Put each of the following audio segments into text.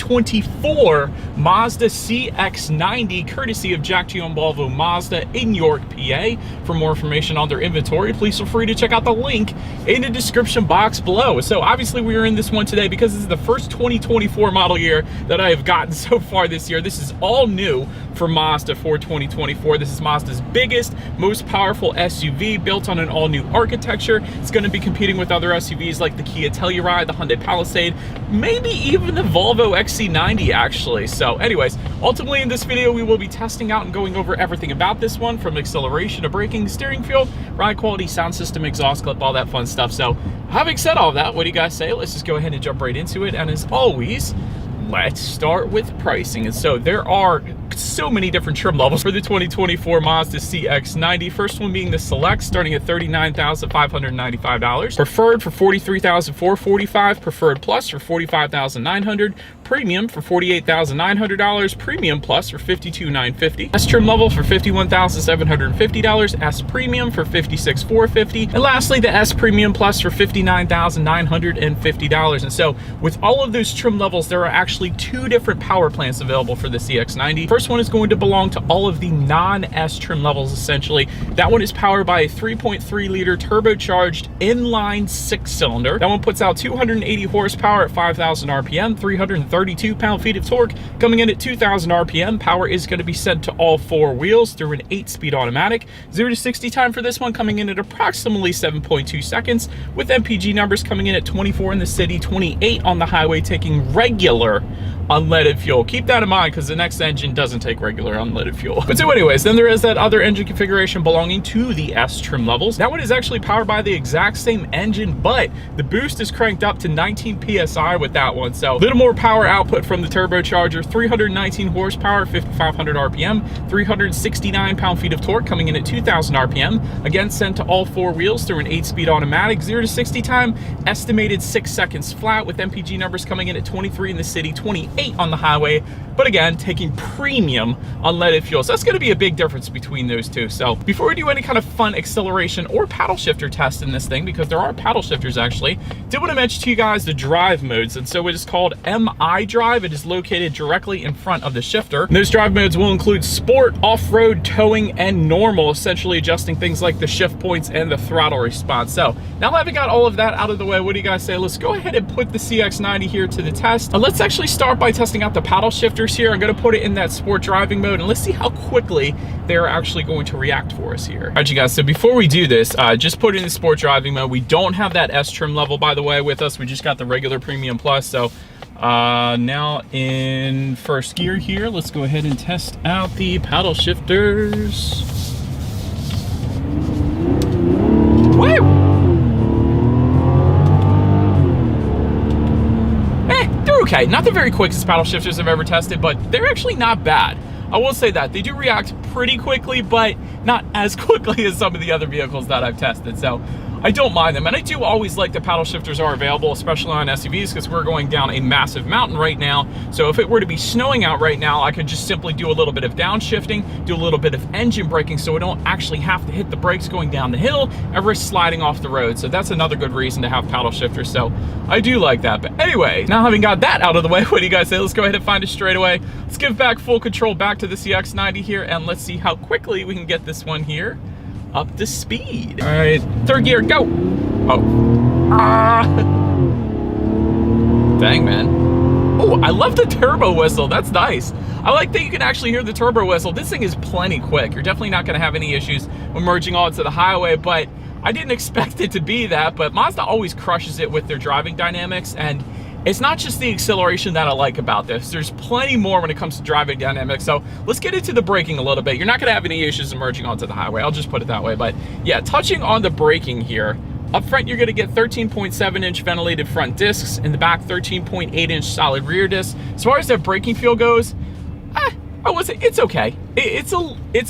2024 Mazda CX-90, courtesy of Jack Giambalvo Mazda in York, PA. For more information on their inventory, please feel free to check out the link in the description box below. So obviously we are in this one today because this is the first 2024 model year that I have gotten so far this year. This is all new for Mazda for 2024. This is Mazda's biggest, most powerful SUV, built on an all-new architecture. It's going to be competing with other SUVs like the Kia Telluride, the Hyundai Palisade, maybe even the Volvo XC90 actually. So anyways, ultimately in this video we will be testing out and going over everything about this one, from acceleration to braking, steering feel, ride quality, sound system, exhaust clip, all that fun stuff. So having said all that, what do you guys say? Let's just go ahead and jump right into it. And as always, let's start with pricing. And so there are so many different trim levels for the 2024 Mazda CX-90. First one being the Select, starting at $39,595. Preferred for $43,445. Preferred Plus for $45,900. Premium for $48,900. Premium Plus for $52,950. S trim level for $51,750. S Premium for $56,450. And lastly, the S Premium Plus for $59,950. And so with all of those trim levels, there are actually two different power plants available for the CX-90. First one is going to belong to all of the non-S trim levels, essentially. That one is powered by a 3.3 liter turbocharged inline 6-cylinder. That one puts out 280 horsepower at 5,000 RPM, 332 pound-feet of torque. Coming in at 2,000 RPM, power is going to be sent to all four wheels through an 8-speed automatic. 0 to 60 time for this one coming in at approximately 7.2 seconds, with MPG numbers coming in at 24 in the city, 28 on the highway, taking regular unleaded fuel. Keep that in mind because the next engine doesn't take regular unleaded fuel. But so anyways, then there is that other engine configuration belonging to the S trim levels. That one is actually powered by the exact same engine, but the boost is cranked up to 19 PSI with that one. So a little more power output from the turbocharger, 319 horsepower, 5,500 RPM, 369 pound-feet of torque coming in at 2,000 RPM. Again, sent to all four wheels through an 8-speed automatic. 0 to 60 time, estimated 6 seconds flat, with MPG numbers coming in at 23 in the city, 28 on the highway, but again, taking premium unleaded fuel. So that's going to be a big difference between those two. So before we do any kind of fun acceleration or paddle shifter test in this thing, because there are paddle shifters actually, did want to mention to you guys the drive modes. And so it is called MI Drive. It is located directly in front of the shifter. And those drive modes will include sport, off-road, towing, and normal, essentially adjusting things like the shift points and the throttle response. So now that I've got all of that out of the way, what do you guys say? Let's go ahead and put the CX-90 here to the test. Let's actually start by testing out the paddle shifters here. I'm going to put it in that sport driving mode, and let's see how quickly they're actually going to react for us here. All right, you guys, so before we do this, just put it in the sport driving mode. We don't have that S trim level, by the way, with us. We just got the regular Premium Plus. So now in first gear here, let's go ahead and test out the paddle shifters. Woo! Okay, not the very quickest paddle shifters I've ever tested, but they're actually not bad. I will say that. They do react pretty quickly, but not as quickly as some of the other vehicles that I've tested. So I don't mind them. And I do always like that paddle shifters are available, especially on SUVs, because we're going down a massive mountain right now. So if it were to be snowing out right now, I could just simply do a little bit of downshifting, do a little bit of engine braking, so I don't actually have to hit the brakes going down the hill and risk sliding off the road. So that's another good reason to have paddle shifters. So I do like that. But anyway, now having got that out of the way, what do you guys say? Let's go ahead and find a straightaway. Let's give back full control back to the CX-90 here, and let's see how quickly we can get this one here up to speed. All right, third gear, go. Oh, dang, man. Oh, I love the turbo whistle. That's nice. I like that you can actually hear the turbo whistle. This thing is plenty quick. You're definitely not going to have any issues when merging onto the highway, but I didn't expect it to be that. But Mazda always crushes it with their driving dynamics, and it's not just the acceleration that I like about this. There's plenty more when it comes to driving dynamics. So let's get into the braking a little bit. You're not going to have any issues emerging onto the highway. I'll just put it that way. But yeah, touching on the braking here. Up front, you're going to get 13.7-inch ventilated front discs. In the back, 13.8-inch solid rear discs. As far as that braking feel goes, it's okay. It's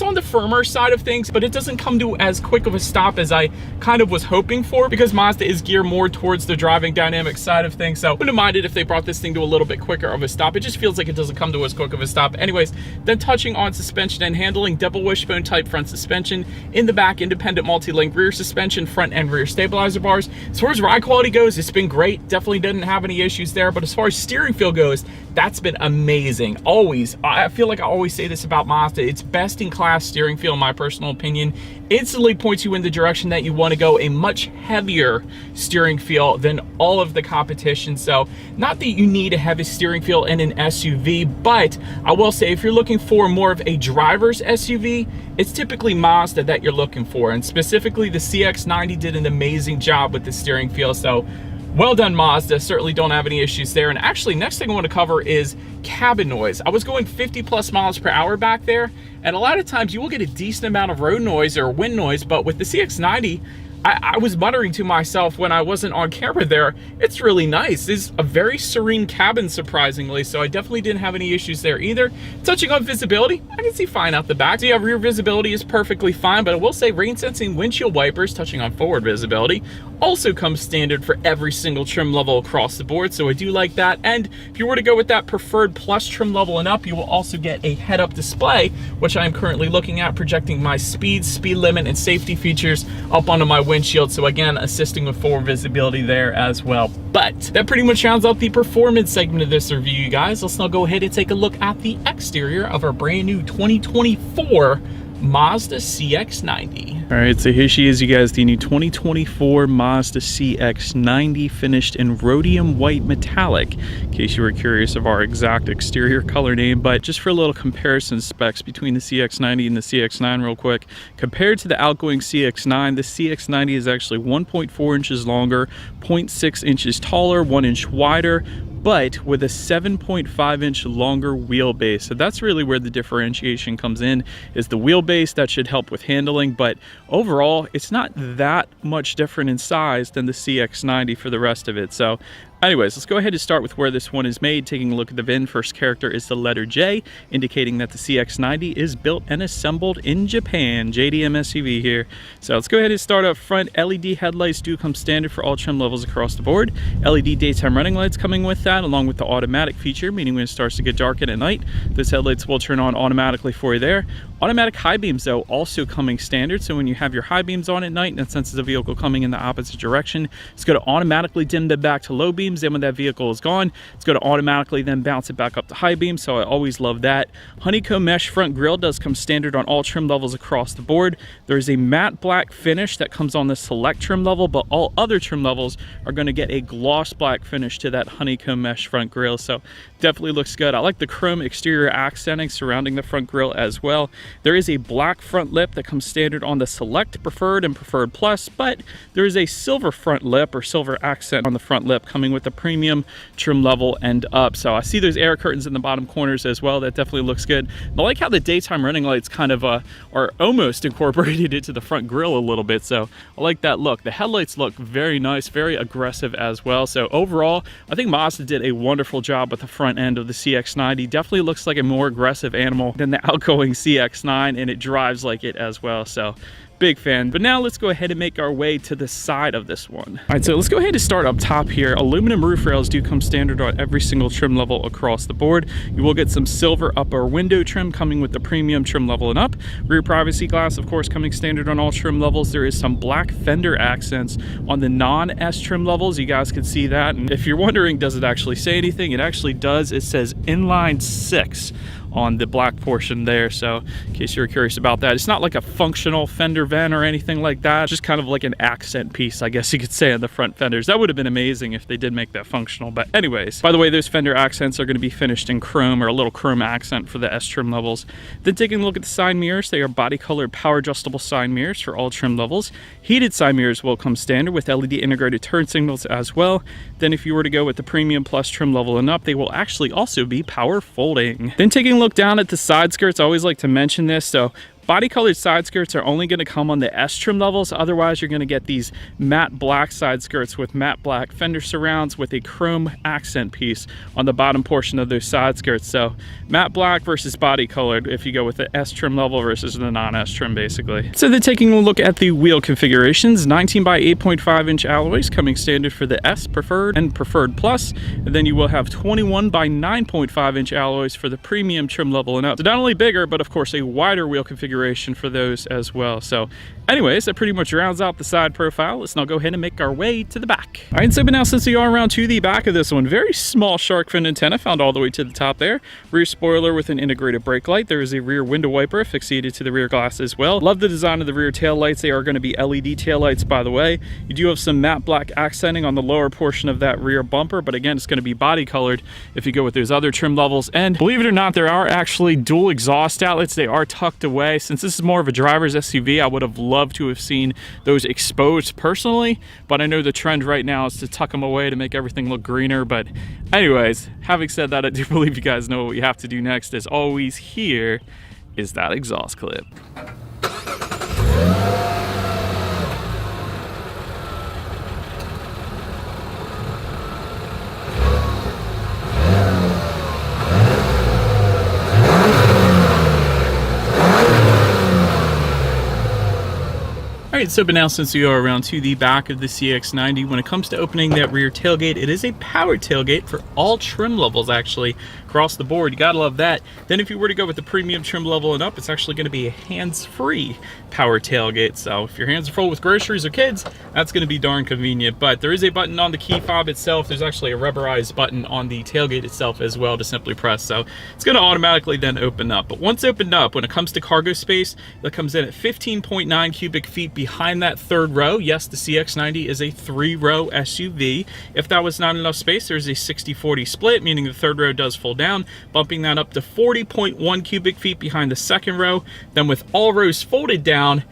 on the firmer side of things, but it doesn't come to as quick of a stop as I kind of was hoping for, because Mazda is geared more towards the driving dynamic side of things. So I wouldn't have minded if they brought this thing to a little bit quicker of a stop. It just feels like it doesn't come to as quick of a stop. Anyways, then touching on suspension and handling, double wishbone type front suspension, in the back independent multi-link rear suspension, front and rear stabilizer bars. As far as ride quality goes, it's been great. Definitely didn't have any issues there. But as far as steering feel goes, that's been amazing. Always, I feel like I always say this about Mazda, it's best in class steering feel in my personal opinion. Instantly points you in the direction that you want to go, a much heavier steering feel than all of the competition. So not that you need a heavy steering feel in an SUV, but I will say if you're looking for more of a driver's SUV, it's typically Mazda that you're looking for, and specifically the CX-90 did an amazing job with the steering feel. So well done, Mazda. Certainly don't have any issues there. And actually, next thing I want to cover is cabin noise. I was going 50+ miles per hour back there, and a lot of times you will get a decent amount of road noise or wind noise, but with the CX-90, I was muttering to myself when I wasn't on camera there, it's really nice. It's a very serene cabin, surprisingly, so I definitely didn't have any issues there either. Touching on visibility, I can see fine out the back. So yeah, rear visibility is perfectly fine, but I will say rain sensing windshield wipers, touching on forward visibility, also comes standard for every single trim level across the board, so I do like that. And if you were to go with that preferred plus trim level and up, you will also get a head-up display, which I am currently looking at, projecting my speed limit, and safety features up onto my windshield, so again assisting with forward visibility there as well. But that pretty much rounds out the performance segment of this review, you guys. Let's now go ahead and take a look at the exterior of our brand new 2024 Mazda CX-90. All right, so here she is, you guys, the new 2024 Mazda CX-90, finished in rhodium white metallic, in case you were curious of our exact exterior color name. But just for a little comparison specs between the CX-90 and the CX-9 real quick, compared to the outgoing CX-9, the CX-90 is actually 1.4 inches longer, 0.6 inches taller, 1 inch wider, but with a 7.5 inch longer wheelbase. So that's really where the differentiation comes in, is the wheelbase. That should help with handling, but overall it's not that much different in size than the CX-90 for the rest of it. So anyways, let's go ahead and start with where this one is made. Taking a look at the VIN, first character is the letter J, indicating that the CX-90 is built and assembled in Japan. JDM SUV here. So let's go ahead and start up front. LED headlights do come standard for all trim levels across the board. LED daytime running lights coming with that, along with the automatic feature, meaning when it starts to get dark at night, those headlights will turn on automatically for you there. Automatic high beams, though, also coming standard. So when you have your high beams on at night and it senses a vehicle coming in the opposite direction, it's going to automatically dim them back to low beams. Then when that vehicle is gone, it's going to automatically then bounce it back up to high beams. So I always love that. Honeycomb mesh front grille does come standard on all trim levels across the board. There's a matte black finish that comes on the select trim level, but all other trim levels are going to get a gloss black finish to that honeycomb mesh front grille. So definitely looks good. I like the chrome exterior accenting surrounding the front grille as well. There is a black front lip that comes standard on the select, preferred, and preferred plus, but there is a silver front lip or silver accent on the front lip coming with the premium trim level and up. So I see those air curtains in the bottom corners as well. That definitely looks good. And I like how the daytime running lights kind of are almost incorporated into the front grille a little bit. So I like that look. The headlights look very nice, very aggressive as well. So overall, I think Mazda did a wonderful job with the front end of the CX-90. Definitely looks like a more aggressive animal than the outgoing CX-9, and it drives like it as well. So big fan. But now let's go ahead and make our way to the side of this one. All right, so let's go ahead and start up top here. Aluminum roof rails do come standard on every single trim level across the board. You will get some silver upper window trim coming with the premium trim level and up. Rear privacy glass, of course, coming standard on all trim levels. There is some black fender accents on the non-S trim levels. You guys can see that. And if you're wondering, does it actually say anything? It actually does. It says inline 6 on the black portion there. So in case you're curious about that, it's not like a functional fender vent or anything like that. It's just kind of like an accent piece, I guess you could say, on the front fenders. That would have been amazing if they did make that functional. But anyways, by the way, those fender accents are going to be finished in chrome, or a little chrome accent for the S trim levels. Then taking a look at the side mirrors, they are body colored power adjustable side mirrors for all trim levels. Heated side mirrors will come standard with LED integrated turn signals as well. Then if you were to go with the premium plus trim level and up, they will actually also be power folding. Then taking a look down at the side skirts, I always like to mention this. So Body colored side skirts are only going to come on the S trim levels. Otherwise, you're going to get these matte black side skirts with matte black fender surrounds with a chrome accent piece on the bottom portion of those side skirts. So matte black versus body colored if you go with the S trim level versus the non-S trim basically. So then taking a look at the wheel configurations, 19 by 8.5 inch alloys coming standard for the S Preferred and Preferred Plus. And then you will have 21 by 9.5 inch alloys for the premium trim level and up. So not only bigger, but of course a wider wheel configuration for those as well. So anyways, that pretty much rounds out the side profile. Let's now go ahead and make our way to the back. All right, so but now since we are around to the back of this one, very small shark fin antenna found all the way to the top there. Rear spoiler with an integrated brake light. There is a rear window wiper fixated to the rear glass as well. Love the design of the rear tail lights. They are going to be LED tail lights, by the way. You do have some matte black accenting on the lower portion of that rear bumper, but again, it's going to be body colored if you go with those other trim levels. And believe it or not, there are actually dual exhaust outlets. They are tucked away. Since this is more of a driver's SUV, I would have loved to have seen those exposed personally, but I know the trend right now is to tuck them away to make everything look greener. But anyways, having said that, I do believe you guys know what you have to do next. As always, here is that exhaust clip. All right, so but now since we are around to the back of the CX-90, when it comes to opening that rear tailgate, it is a power tailgate for all trim levels actually across the board. You gotta love that. Then if you were to go with the premium trim level and up, it's actually gonna be a hands-free power tailgate. So if your hands are full with groceries or kids, that's gonna be darn convenient. But there is a button on the key fob itself. There's actually a rubberized button on the tailgate itself as well to simply press. So it's gonna automatically then open up. But once opened up, when it comes to cargo space, that comes in at 15.9 cubic feet behind that third row. Yes, the CX-90 is a 3-row SUV. If that was not enough space, there's a 60-40 split, meaning the third row does fold down, bumping that up to 40.1 cubic feet behind the second row. Then with all rows folded down,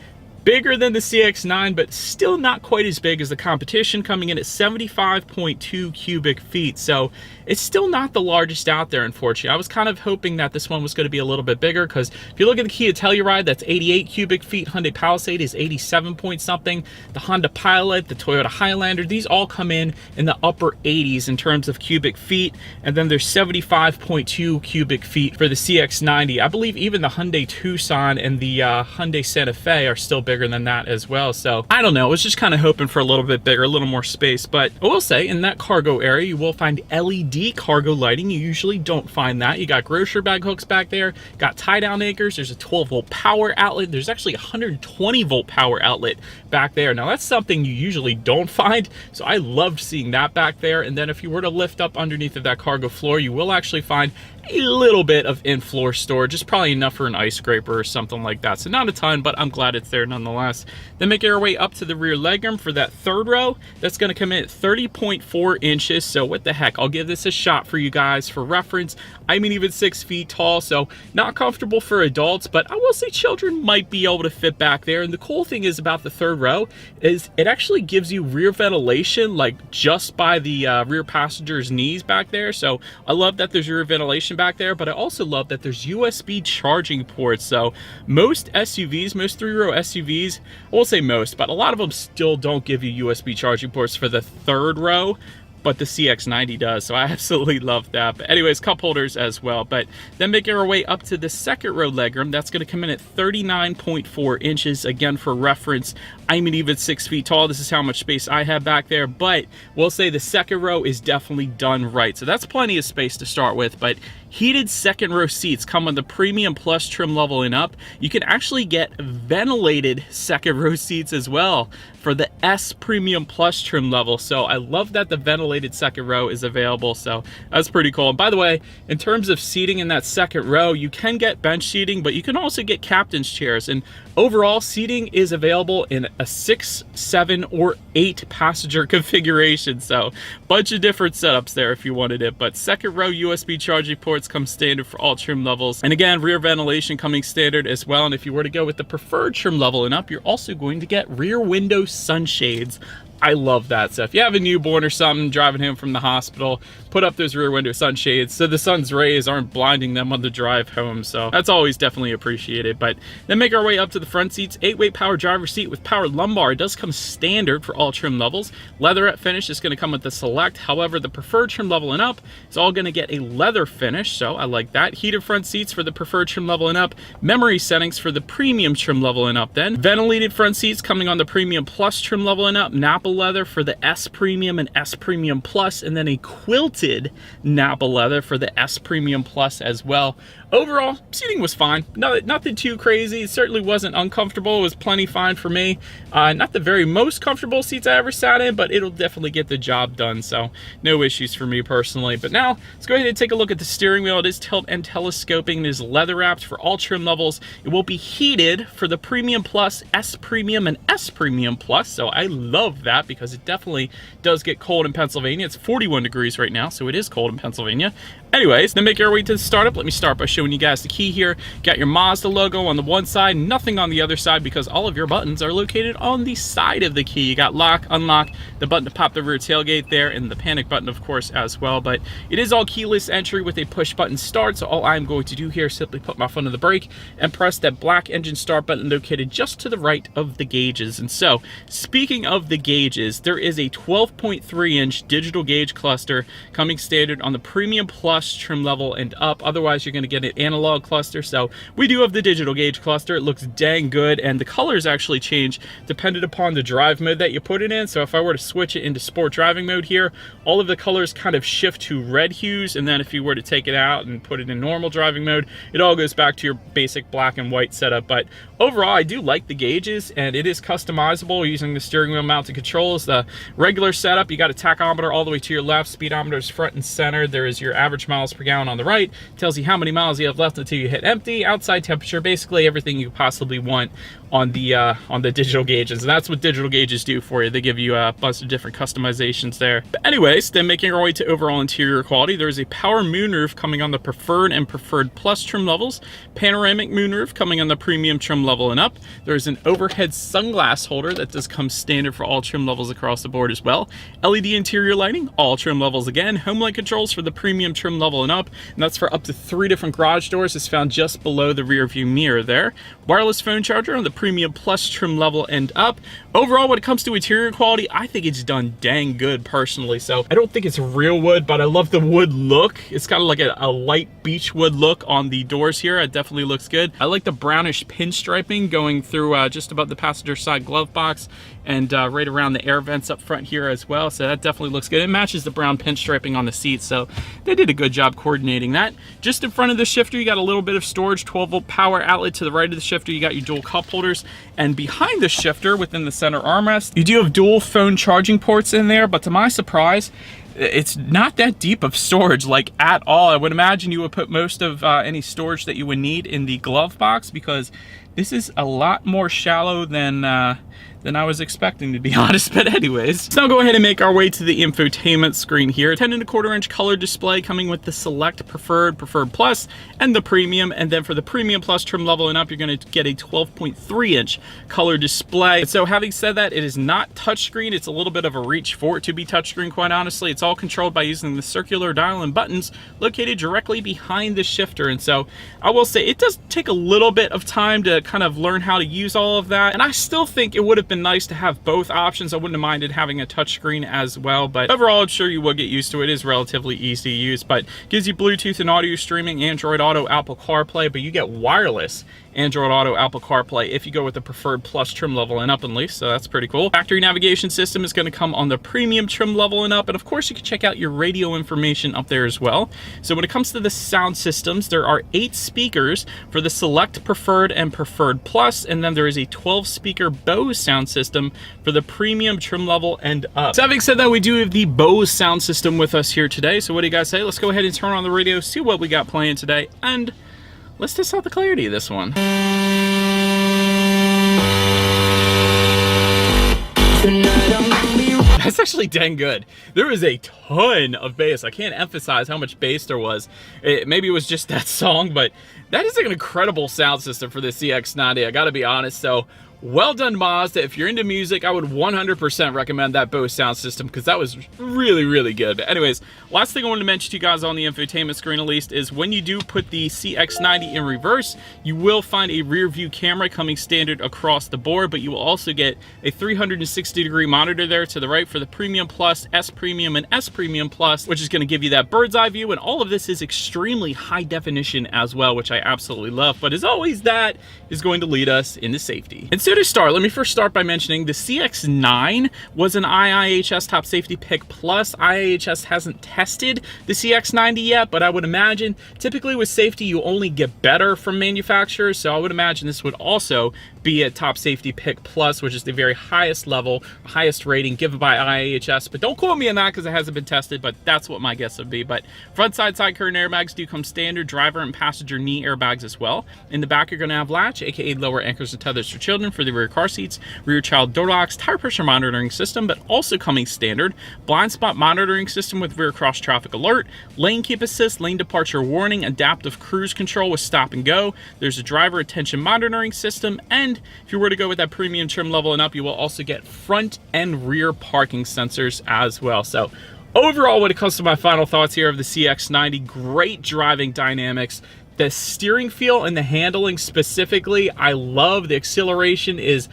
bigger than the CX-9, but still not quite as big as the competition, coming in at 75.2 cubic feet. So it's still not the largest out there, unfortunately. I was kind of hoping that this one was going to be a little bit bigger, because if you look at the Kia Telluride, that's 88 cubic feet. Hyundai Palisade is 87 point something. The Honda Pilot, the Toyota Highlander, these all come in the upper 80s in terms of cubic feet. And then there's 75.2 cubic feet for the CX-90. I believe even the Hyundai Tucson and the Hyundai Santa Fe are still bigger than that as well. So I don't know, I was just kind of hoping for a little bit bigger, a little more space. But I will say, in that cargo area, you will find LED cargo lighting. You usually don't find that. You got grocery bag hooks back there, got tie down anchors, there's a 12-volt power outlet, there's actually a 120-volt power outlet back there. Now that's something you usually don't find, so I loved seeing that back there. And then if you were to lift up underneath of that cargo floor, you will actually find a little bit of in-floor storage, just probably enough for an ice scraper or something like that. So not a ton, but I'm glad it's there nonetheless. Then making our way up to the rear legroom for that third row, that's going to come in at 30.4 inches. So what the heck, I'll give this a shot for you guys for reference. I'm even 6 feet tall, so not comfortable for adults, but I will say children might be able to fit back there. And the cool thing is about the third row is it actually gives you rear ventilation, like just by the rear passenger's knees back there. So I love that there's rear ventilation back there, but I also love that there's USB charging ports. So most SUVs, most 3-row SUVs, I won't say most, but a lot of them still don't give you USB charging ports for the third row, but the CX-90 does, so I absolutely love that. But anyways, cup holders as well. But then making our way up to the second row legroom, that's going to come in at 39.4 inches. Again, for reference, I'm an even 6 feet tall. This is how much space I have back there, but we'll say the second row is definitely done right. So that's plenty of space to start with, but heated second row seats come on the premium plus trim level and up. You can actually get ventilated second row seats as well for the S Premium Plus trim level. So I love that the ventilated second row is available. So that's pretty cool. And by the way, in terms of seating in that second row, you can get bench seating, but you can also get captain's chairs. And overall, seating is available in a 6, 7, or 8 passenger configuration. So bunch of different setups there if you wanted it. But second row USB charging ports come standard for all trim levels. And again, rear ventilation coming standard as well. And if you were to go with the preferred trim level and up, you're also going to get rear window sunshades I love that stuff. If you have a newborn or something, driving him from the hospital, put up those rear window sunshades so the sun's rays aren't blinding them on the drive home. So that's always definitely appreciated. But then make our way up to the front seats. 8-way power driver seat with power lumbar. It does come standard for all trim levels. Leatherette finish is going to come with the Select. However, the preferred trim level and up is all going to get a leather finish, so I like that. Heated front seats for the preferred trim level and up. Memory settings for the premium trim level and up then. Ventilated front seats coming on the premium plus trim level and up. Napa leather for the S Premium and S Premium Plus, and then a quilted Napa leather for the S Premium Plus as well. Overall, seating was fine. Nothing too crazy. It certainly wasn't uncomfortable. It was plenty fine for me. Not the very most comfortable seats I ever sat in, but it'll definitely get the job done, so no issues for me personally. But now, let's go ahead and take a look at the steering wheel. It is tilt and telescoping. It is leather wrapped for all trim levels. It will be heated for the Premium Plus, S Premium, and S Premium Plus, so I love that because it definitely does get cold in Pennsylvania. It's 41 degrees right now, so it is cold in Pennsylvania. Anyways, then make our way to the startup. Let me start by showing you guys the key here. Got your Mazda logo on the one side, nothing on the other side because all of your buttons are located on the side of the key. You got lock, unlock, the button to pop the rear tailgate there, and the panic button, of course, as well. But it is all keyless entry with a push button start, so all I'm going to do here is simply put my foot on the brake and press that black engine start button located just to the right of the gauges. And so, speaking of the gauges, there is a 12.3-inch digital gauge cluster coming standard on the Premium Plus trim level and up. Otherwise, you're going to get an analog cluster. So we do have the digital gauge cluster. It looks dang good, and the colors actually change dependent upon the drive mode that you put it in. So if I were to switch it into sport driving mode here, all of the colors kind of shift to red hues, and then if you were to take it out and put it in normal driving mode, it all goes back to your basic black and white setup. But overall, I do like the gauges, and it is customizable using the steering wheel mounted controls. The regular setup, you got a tachometer all the way to your left, speedometer is front and center. There is your average miles per gallon on the right, tells you how many miles you have left until you hit empty. Outside temperature, basically everything you possibly want on the digital gauges, and that's what digital gauges do for you. They give you a bunch of different customizations there. But anyways, then making our way to overall interior quality, there is a power moonroof coming on the preferred and preferred plus trim levels, panoramic moonroof coming on the premium trim level and up. There's an overhead sunglass holder that does come standard for all trim levels across the board as well. LED interior lighting, all trim levels again. Home light controls for the premium trim level and up, and that's for up to 3 different garage doors. It's found just below the rear view mirror there. Wireless phone charger on the Premium Plus trim level and up. Overall, when it comes to interior quality, I think it's done dang good personally. So I don't think it's real wood, but I love the wood look. It's kind of like a light beech wood look on the doors here. It definitely looks good. I like the brownish pinstriping going through just above the passenger side glove box and right around the air vents up front here as well. So that definitely looks good. It matches the brown pinstriping on the seats, so they did a good job coordinating that. Just in front of the shifter, you got a little bit of storage, 12-volt power outlet. To the right of the shifter, you got your dual cup holders, and behind the shifter within the center armrest, you do have dual phone charging ports in there, but to my surprise, it's not that deep of storage, like at all. I would imagine you would put most of any storage that you would need in the glove box, because this is a lot more shallow than I was expecting, to be honest. But anyways, let's now go ahead and make our way to the infotainment screen here. 10.25-inch color display coming with the Select, Preferred, Preferred Plus, and the Premium. And then for the Premium Plus trim level and up, you're going to get a 12.3-inch color display. And so having said that, it is not touchscreen. It's a little bit of a reach for it to be touchscreen, quite honestly. It's all controlled by using the circular dial and buttons located directly behind the shifter. And so I will say it does take a little bit of time to kind of learn how to use all of that. And I still think it would have been nice to have both options. I wouldn't have minded having a touchscreen as well, but overall, I'm sure you will get used to it. It is relatively easy to use, but gives you Bluetooth and audio streaming, Android Auto, Apple CarPlay, but you get wireless Android Auto, Apple CarPlay if you go with the Preferred Plus trim level and up, at least, so that's pretty cool. Factory navigation system is going to come on the Premium trim level and up, and of course you can check out your radio information up there as well. So when it comes to the sound systems, there are 8 speakers for the Select, Preferred, and Preferred Plus, and then there is a 12-speaker Bose sound system for the Premium trim level and up. So having said that, we do have the Bose sound system with us here today, so what do you guys say? Let's go ahead and turn on the radio, see what we got playing today, and let's test out the clarity of this one. That's actually dang good. There was a ton of bass. I can't emphasize how much bass there was. Maybe it was just that song, but that is an incredible sound system for the CX-90. I gotta be honest. So Well done, Mazda. If you're into music, I would 100% recommend that Bose sound system because that was really, really good. But anyways, last thing I wanted to mention to you guys on the infotainment screen at least is when you do put the CX90 in reverse, you will find a rear view camera coming standard across the board, but you will also get a 360-degree monitor there to the right for the Premium Plus, S Premium, and S Premium Plus, which is going to give you that bird's eye view, and all of this is extremely high definition as well, which I absolutely love. But as always, that is going to lead us into safety. And so to start, let me first start by mentioning the CX9 was an IIHS Top Safety Pick Plus. IIHS hasn't tested the CX90 yet, but I would imagine typically with safety, you only get better from manufacturers. So I would imagine this would also be a Top Safety Pick Plus, which is the very highest level, highest rating given by IIHS. But don't quote me on that because it hasn't been tested, but that's what my guess would be. But front side curtain airbags do come standard, driver and passenger knee airbags as well. In the back, you're going to have latch, aka lower anchors and tethers for children for the rear car seats, rear child door locks, tire pressure monitoring system, but also coming standard, blind spot monitoring system with rear cross traffic alert, lane keep assist, lane departure warning, adaptive cruise control with stop and go. There's a driver attention monitoring system, and if you were to go with that premium trim level and up, you will also get front and rear parking sensors as well. So overall, when it comes to my final thoughts here of the CX90, great driving dynamics. The steering feel and the handling specifically, I love. The acceleration is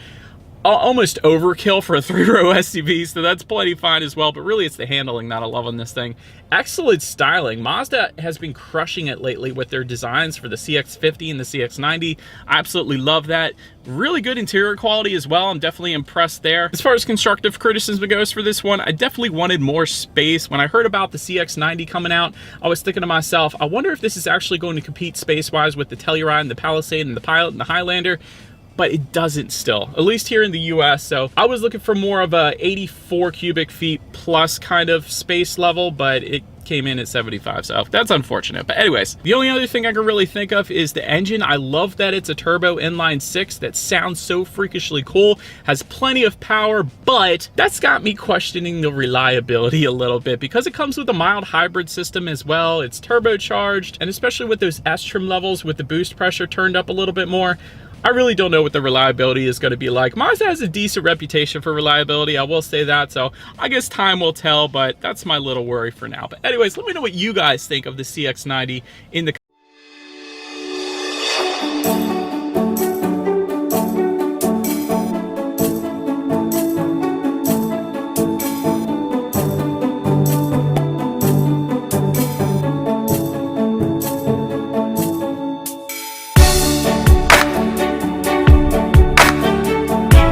almost overkill for a 3-row SUV, so that's plenty fine as well, but really it's the handling that I love on this thing. Excellent styling. Mazda has been crushing it lately with their designs for the CX50 and the CX90. I absolutely love that. Really good interior quality as well. I'm definitely impressed there. As far as constructive criticism goes for this one, I definitely wanted more space. When I heard about the CX90 coming out, I was thinking to myself, I wonder if this is actually going to compete space-wise with the Telluride and the Palisade and the Pilot and the Highlander. But it doesn't still, at least here in the US. So I was looking for more of a 84 cubic feet plus kind of space level, but it came in at 75, so that's unfortunate. But anyways, the only other thing I can really think of is the engine. I love that it's a turbo inline 6 that sounds so freakishly cool, has plenty of power, but that's got me questioning the reliability a little bit because it comes with a mild hybrid system as well. It's turbocharged, and especially with those S trim levels with the boost pressure turned up a little bit more, I really don't know what the reliability is going to be like. Mazda has a decent reputation for reliability, I will say that, so I guess time will tell, but that's my little worry for now. But anyways, let me know what you guys think of the CX90 in the